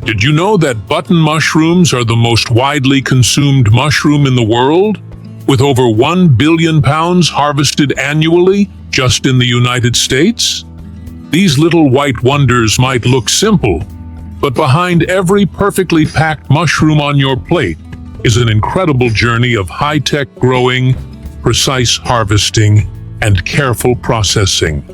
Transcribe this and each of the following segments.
Did you know that button mushrooms are the most widely consumed mushroom in the world, with over 1 billion pounds harvested annually just in the United States? These little white wonders might look simple, but behind every perfectly packed mushroom on your plate is an incredible journey of high-tech growing, precise harvesting, and careful processing.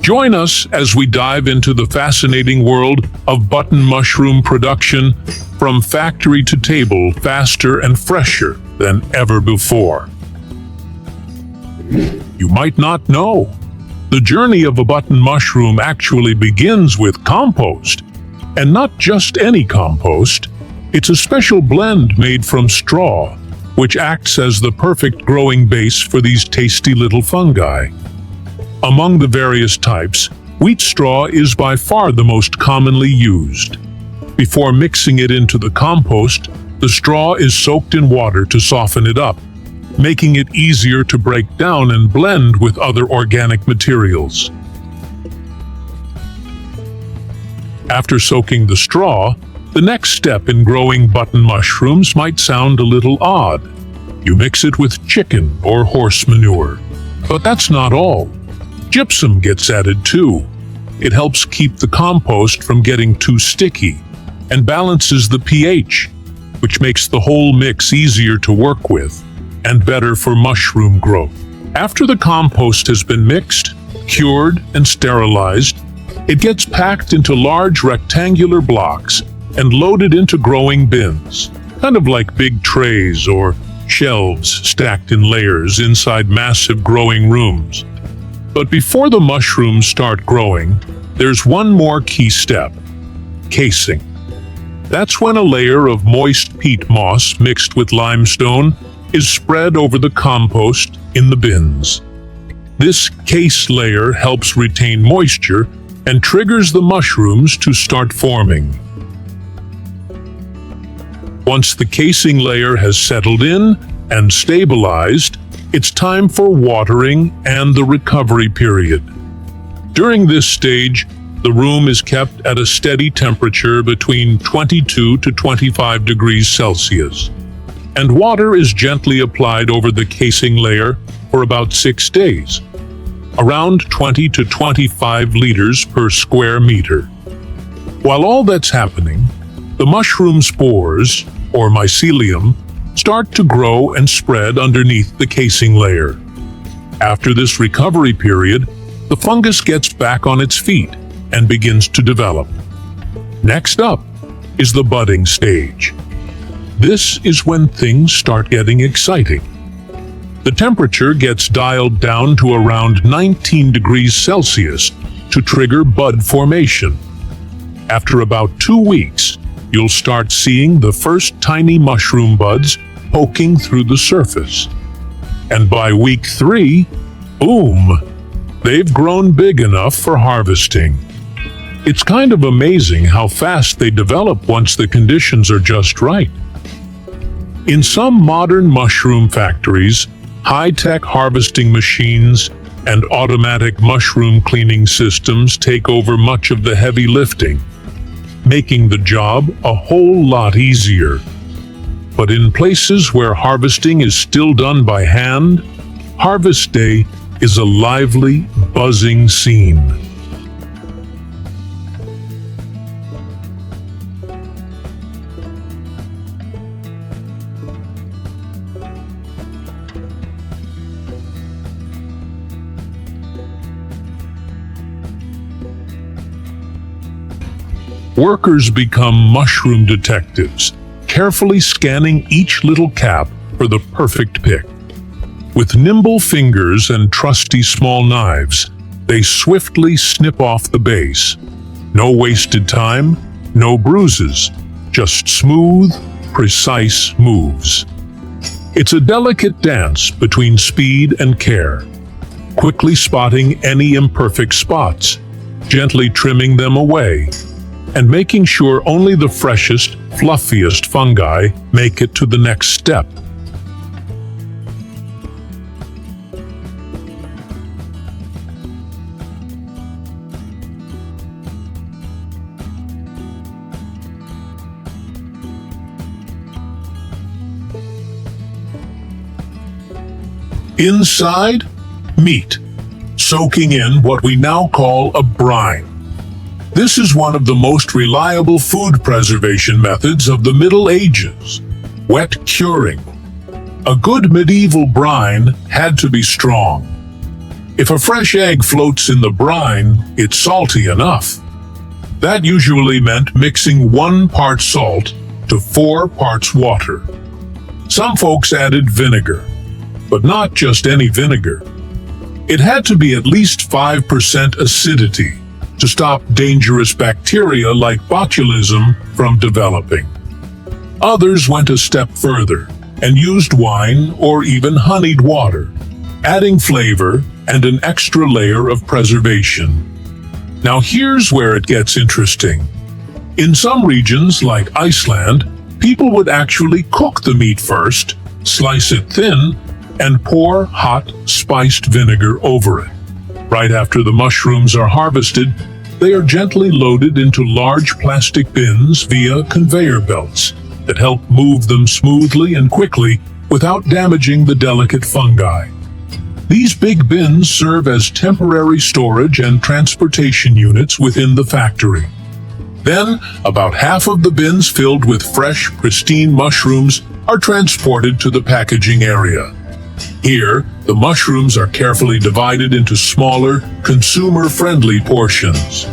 Join us as we dive into the fascinating world of button mushroom production, from factory to table, faster and fresher than ever before. You might not know, the journey of a button mushroom actually begins with compost. And not just any compost, it's a special blend made from straw, which acts as the perfect growing base for these tasty little fungi. Among the various types, wheat straw is by far the most commonly used. Before mixing it into the compost, the straw is soaked in water to soften it up, making it easier to break down and blend with other organic materials. After soaking the straw, the next step in growing button mushrooms might sound a little odd. You mix it with chicken or horse manure. But that's not all. Gypsum gets added too. It helps keep the compost from getting too sticky and balances the pH, which makes the whole mix easier to work with and better for mushroom growth. After the compost has been mixed, cured, and sterilized, it gets packed into large rectangular blocks and loaded into growing bins, kind of like big trays or shelves stacked in layers inside massive growing rooms. But before the mushrooms start growing, there's one more key step: casing. That's when a layer of moist peat moss mixed with limestone is spread over the compost in the bins. This case layer helps retain moisture and triggers the mushrooms to start forming. Once the casing layer has settled in and stabilized, it's time for watering and the recovery period. During this stage, the room is kept at a steady temperature between 22 to 25 degrees Celsius, and water is gently applied over the casing layer for about 6 days, around 20 to 25 liters per square meter. While all that's happening, the mushroom spores, or mycelium, start to grow and spread underneath the casing layer. After this recovery period, the fungus gets back on its feet and begins to develop. Next up is the budding stage. This is when things start getting exciting. The temperature gets dialed down to around 19 degrees Celsius to trigger bud formation. After about 2 weeks, you'll start seeing the first tiny mushroom buds poking through the surface. And by week 3, boom, they've grown big enough for harvesting. It's kind of amazing how fast they develop once the conditions are just right. In some modern mushroom factories, high-tech harvesting machines and automatic mushroom cleaning systems take over much of the heavy lifting, making the job a whole lot easier. But in places where harvesting is still done by hand, Harvest Day is a lively, buzzing scene. Workers become mushroom detectives, carefully scanning each little cap for the perfect pick. With nimble fingers and trusty small knives, they swiftly snip off the base. No wasted time, no bruises, just smooth, precise moves. It's a delicate dance between speed and care, quickly spotting any imperfect spots, gently trimming them away, and making sure only the freshest, fluffiest fungi make it to the next step. Inside, meat, soaking in what we now call a brine. This is one of the most reliable food preservation methods of the Middle Ages, wet curing. A good medieval brine had to be strong. If a fresh egg floats in the brine, it's salty enough. That usually meant mixing 1 part salt to 4 parts water. Some folks added vinegar, but not just any vinegar. It had to be at least 5% acidity to stop dangerous bacteria like botulism from developing. Others went a step further and used wine or even honeyed water, adding flavor and an extra layer of preservation. Now here's where it gets interesting. In some regions, like Iceland, people would actually cook the meat first, slice it thin, and pour hot, spiced vinegar over it. Right after the mushrooms are harvested, they are gently loaded into large plastic bins via conveyor belts that help move them smoothly and quickly without damaging the delicate fungi. These big bins serve as temporary storage and transportation units within the factory. Then, about half of the bins filled with fresh, pristine mushrooms are transported to the packaging area. Here, the mushrooms are carefully divided into smaller, consumer-friendly portions.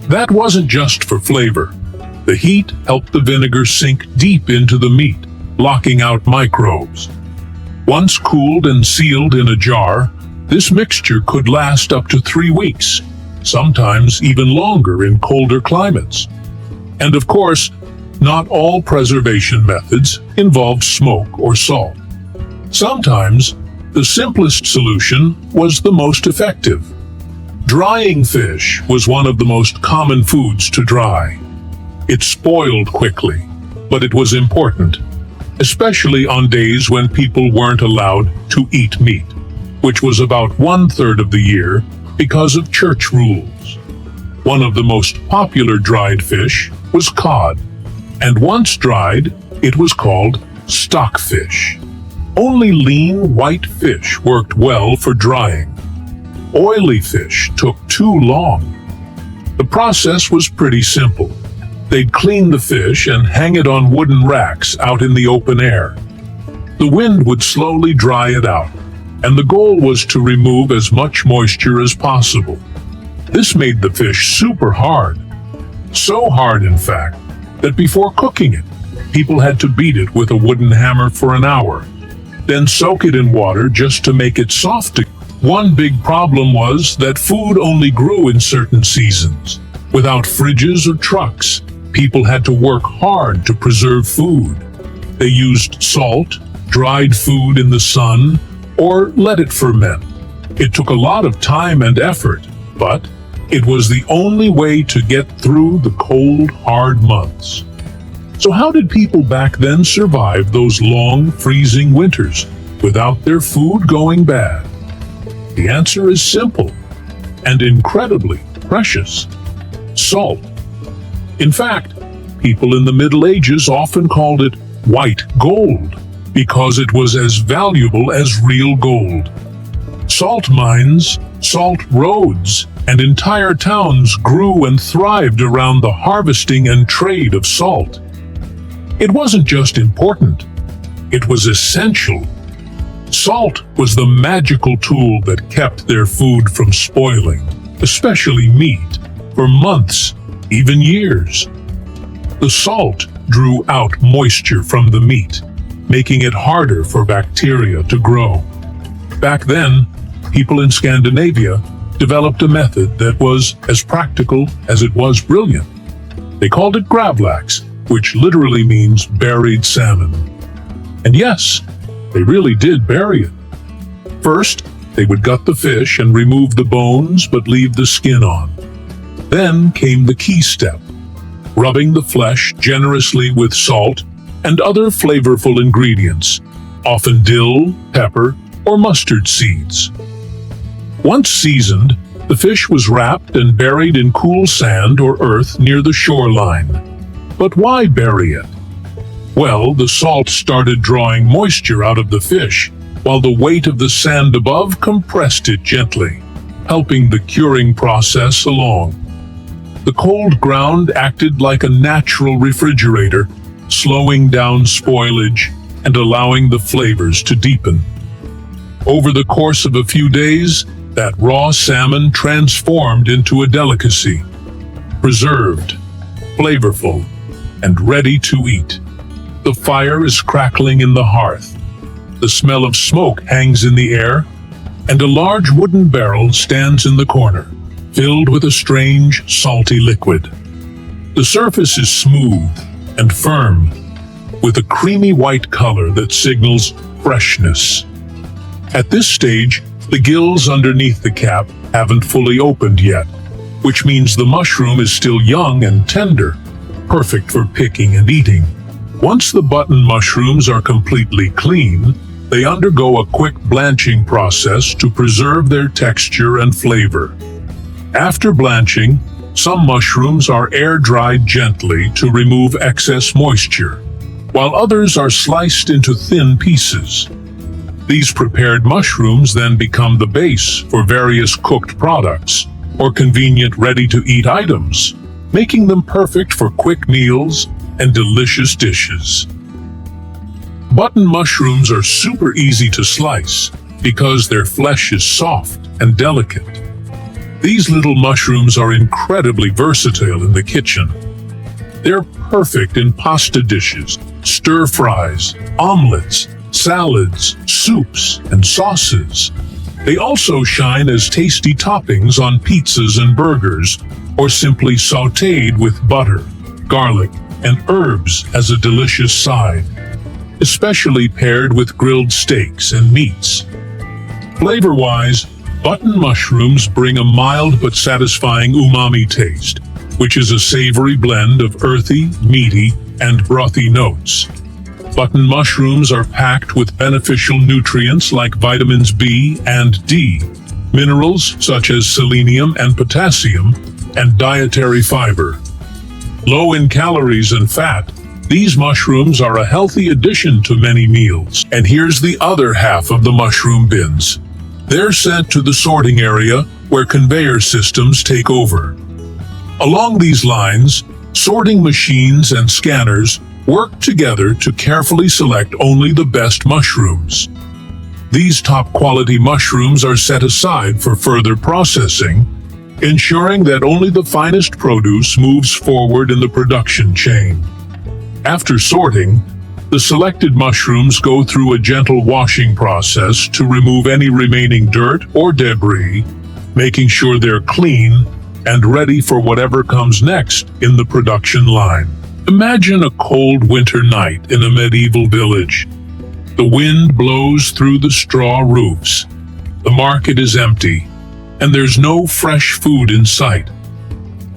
That wasn't just for flavor. The heat helped the vinegar sink deep into the meat, blocking out microbes. Once cooled and sealed in a jar, this mixture could last up to 3 weeks, sometimes even longer in colder climates. And of course, not all preservation methods involved smoke or salt. Sometimes, the simplest solution was the most effective. Drying fish was one of the most common foods to dry. It spoiled quickly, but it was important, especially on days when people weren't allowed to eat meat, which was about 1/3 of the year because of church rules. One of the most popular dried fish was cod, and once dried, it was called stockfish. Only lean white fish worked well for drying. Oily fish took too long. The process was pretty simple. They'd clean the fish and hang it on wooden racks out in the open air. The wind would slowly dry it out, and the goal was to remove as much moisture as possible. This made the fish super hard. So hard, in fact, that before cooking it, people had to beat it with a wooden hammer for an hour, then soak it in water just to make it soft again. One big problem was that food only grew in certain seasons. Without fridges or trucks, people had to work hard to preserve food. They used salt, dried food in the sun, or let it ferment. It took a lot of time and effort, but It was the only way to get through the cold, hard months. So how did people back then survive those long, freezing winters without their food going bad? The answer is simple and incredibly precious: salt. In fact, people in the Middle Ages often called it white gold because it was as valuable as real gold. Salt mines, salt roads, and entire towns grew and thrived around the harvesting and trade of salt. It wasn't just important, it was essential. Salt was the magical tool that kept their food from spoiling, especially meat, for months, even years. The salt drew out moisture from the meat, making it harder for bacteria to grow. Back then, people in Scandinavia developed a method that was as practical as it was brilliant. They called it gravlax, which literally means buried salmon. And yes, they really did bury it. First, they would gut the fish and remove the bones but leave the skin on. Then came the key step: rubbing the flesh generously with salt and other flavorful ingredients, often dill, pepper, or mustard seeds. Once seasoned, the fish was wrapped and buried in cool sand or earth near the shoreline. But why bury it? Well, the salt started drawing moisture out of the fish, while the weight of the sand above compressed it gently, helping the curing process along. The cold ground acted like a natural refrigerator, slowing down spoilage and allowing the flavors to deepen. Over the course of a few days, that raw salmon transformed into a delicacy, preserved, flavorful, and ready to eat. The fire is crackling in the hearth. The smell of smoke hangs in the air, and a large wooden barrel stands in the corner, filled with a strange, salty liquid. The surface is smooth and firm, with a creamy white color that signals freshness. At this stage, the gills underneath the cap haven't fully opened yet, which means the mushroom is still young and tender, perfect for picking and eating. Once the button mushrooms are completely clean, they undergo a quick blanching process to preserve their texture and flavor. After blanching, some mushrooms are air-dried gently to remove excess moisture, while others are sliced into thin pieces. These prepared mushrooms then become the base for various cooked products or convenient ready-to-eat items, making them perfect for quick meals and delicious dishes. Button mushrooms are super easy to slice because their flesh is soft and delicate. These little mushrooms are incredibly versatile in the kitchen. They're perfect in pasta dishes, stir-fries, omelets, salads, soups, and sauces. They also shine as tasty toppings on pizzas and burgers, or simply sautéed with butter, garlic, and herbs as a delicious side, especially paired with grilled steaks and meats. Flavor-wise, button mushrooms bring a mild but satisfying umami taste, which is a savory blend of earthy, meaty, and brothy notes. Button mushrooms are packed with beneficial nutrients like vitamins B and D, minerals such as selenium and potassium, and dietary fiber. Low in calories and fat, these mushrooms are a healthy addition to many meals. And here's the other half of the mushroom bins. They're sent to the sorting area where conveyor systems take over. Along these lines, sorting machines and scanners work together to carefully select only the best mushrooms. These top-quality mushrooms are set aside for further processing, ensuring that only the finest produce moves forward in the production chain. After sorting, the selected mushrooms go through a gentle washing process to remove any remaining dirt or debris, making sure they're clean and ready for whatever comes next in the production line. Imagine a cold winter night in a medieval village. The wind blows through the straw roofs. The market is empty, and there's no fresh food in sight.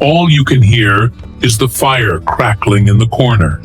All you can hear is the fire crackling in the corner.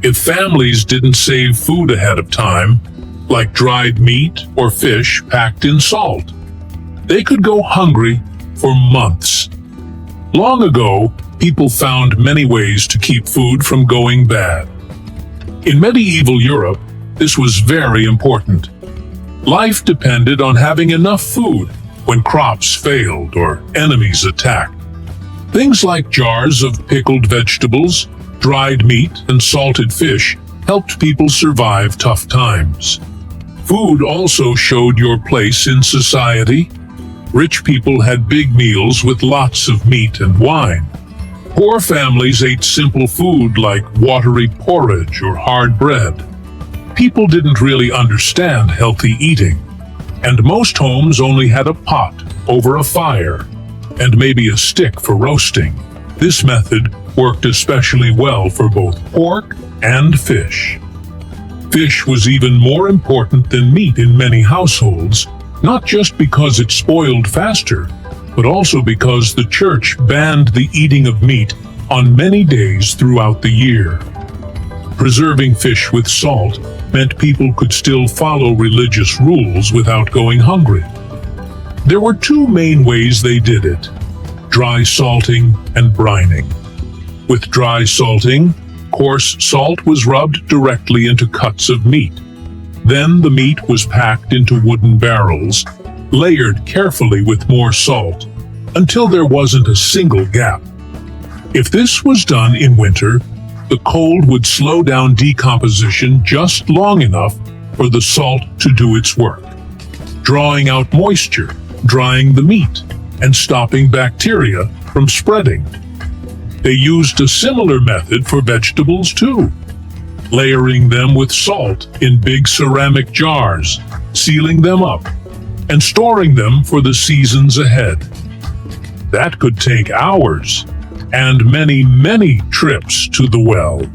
If families didn't save food ahead of time, like dried meat or fish packed in salt, they could go hungry for months. Long ago, people found many ways to keep food from going bad. In medieval Europe, this was very important. Life depended on having enough food when crops failed or enemies attacked. Things like jars of pickled vegetables, dried meat, and salted fish helped people survive tough times. Food also showed your place in society. Rich people had big meals with lots of meat and wine. Poor families ate simple food like watery porridge or hard bread. People didn't really understand healthy eating, and most homes only had a pot over a fire and maybe a stick for roasting. This method worked especially well for both pork and fish. Fish was even more important than meat in many households, not just because it spoiled faster, but also because the church banned the eating of meat on many days throughout the year. Preserving fish with salt meant people could still follow religious rules without going hungry. There were two main ways they did it: dry salting and brining. With dry salting, coarse salt was rubbed directly into cuts of meat. Then the meat was packed into wooden barrels, layered carefully with more salt, until there wasn't a single gap. If this was done in winter, the cold would slow down decomposition just long enough for the salt to do its work, drawing out moisture, drying the meat, and stopping bacteria from spreading. They used a similar method for vegetables too, layering them with salt in big ceramic jars, sealing them up, and storing them for the seasons ahead. That could take hours and many, many trips to the well.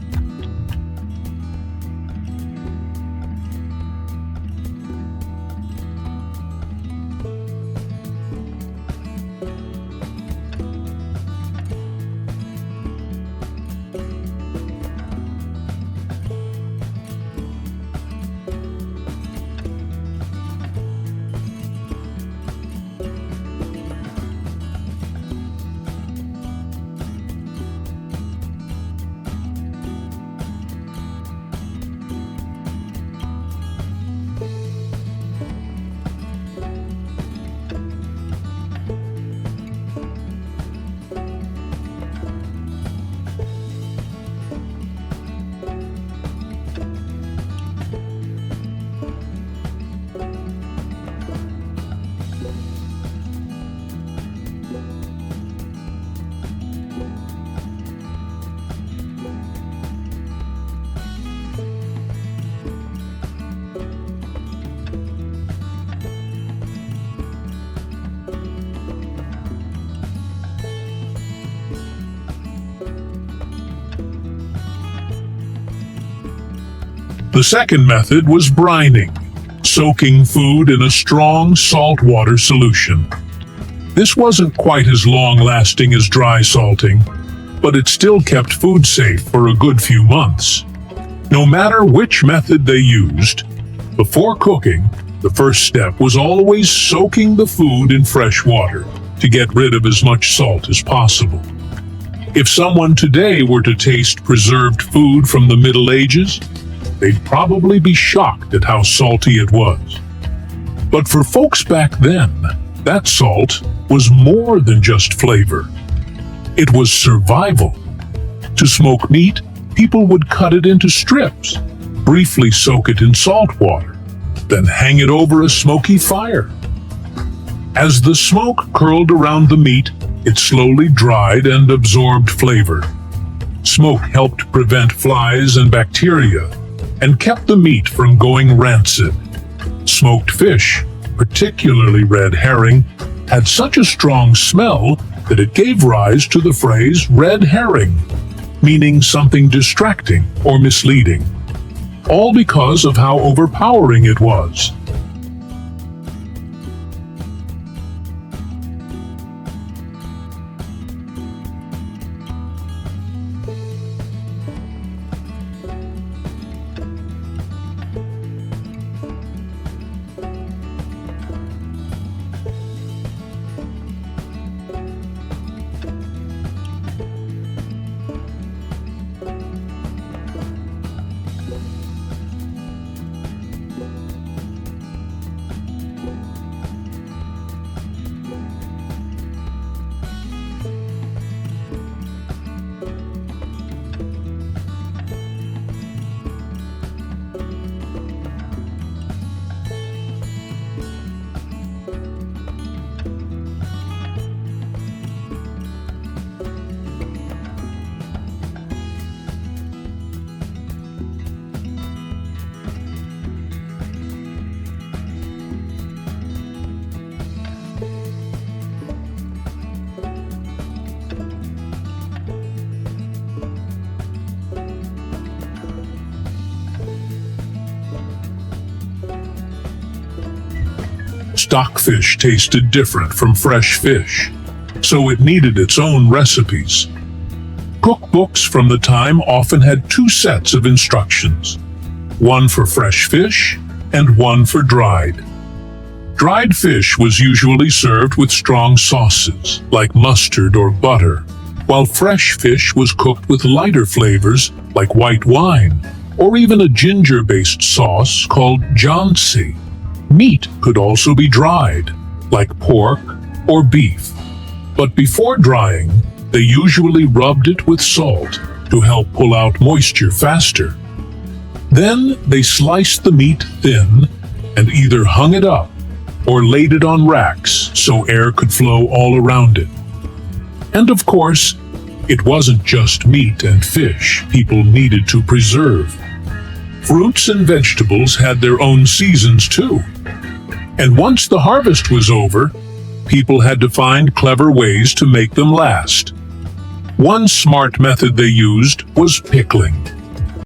The second method was brining, soaking food in a strong saltwater solution. This wasn't quite as long-lasting as dry salting, but it still kept food safe for a good few months. No matter which method they used, before cooking, the first step was always soaking the food in fresh water to get rid of as much salt as possible. If someone today were to taste preserved food from the Middle Ages, they'd probably be shocked at how salty it was. But for folks back then, that salt was more than just flavor. It was survival. To smoke meat, people would cut it into strips, briefly soak it in salt water, then hang it over a smoky fire. As the smoke curled around the meat, it slowly dried and absorbed flavor. Smoke helped prevent flies and bacteria, and kept the meat from going rancid. Smoked fish, particularly red herring, had such a strong smell that it gave rise to the phrase red herring, meaning something distracting or misleading, all because of how overpowering it was. stockfish tasted different from fresh fish, so it needed its own recipes. Cookbooks from the time often had two sets of instructions, one for fresh fish and one for dried. Dried fish was usually served with strong sauces, like mustard or butter, while fresh fish was cooked with lighter flavors like white wine, or even a ginger-based sauce called jansi. Meat could also be dried, like pork or beef. But before drying, they usually rubbed it with salt to help pull out moisture faster. Then they sliced the meat thin and either hung it up or laid it on racks so air could flow all around it. And of course, it wasn't just meat and fish people needed to preserve. Fruits and vegetables had their own seasons too. And once the harvest was over, people had to find clever ways to make them last. One smart method they used was pickling.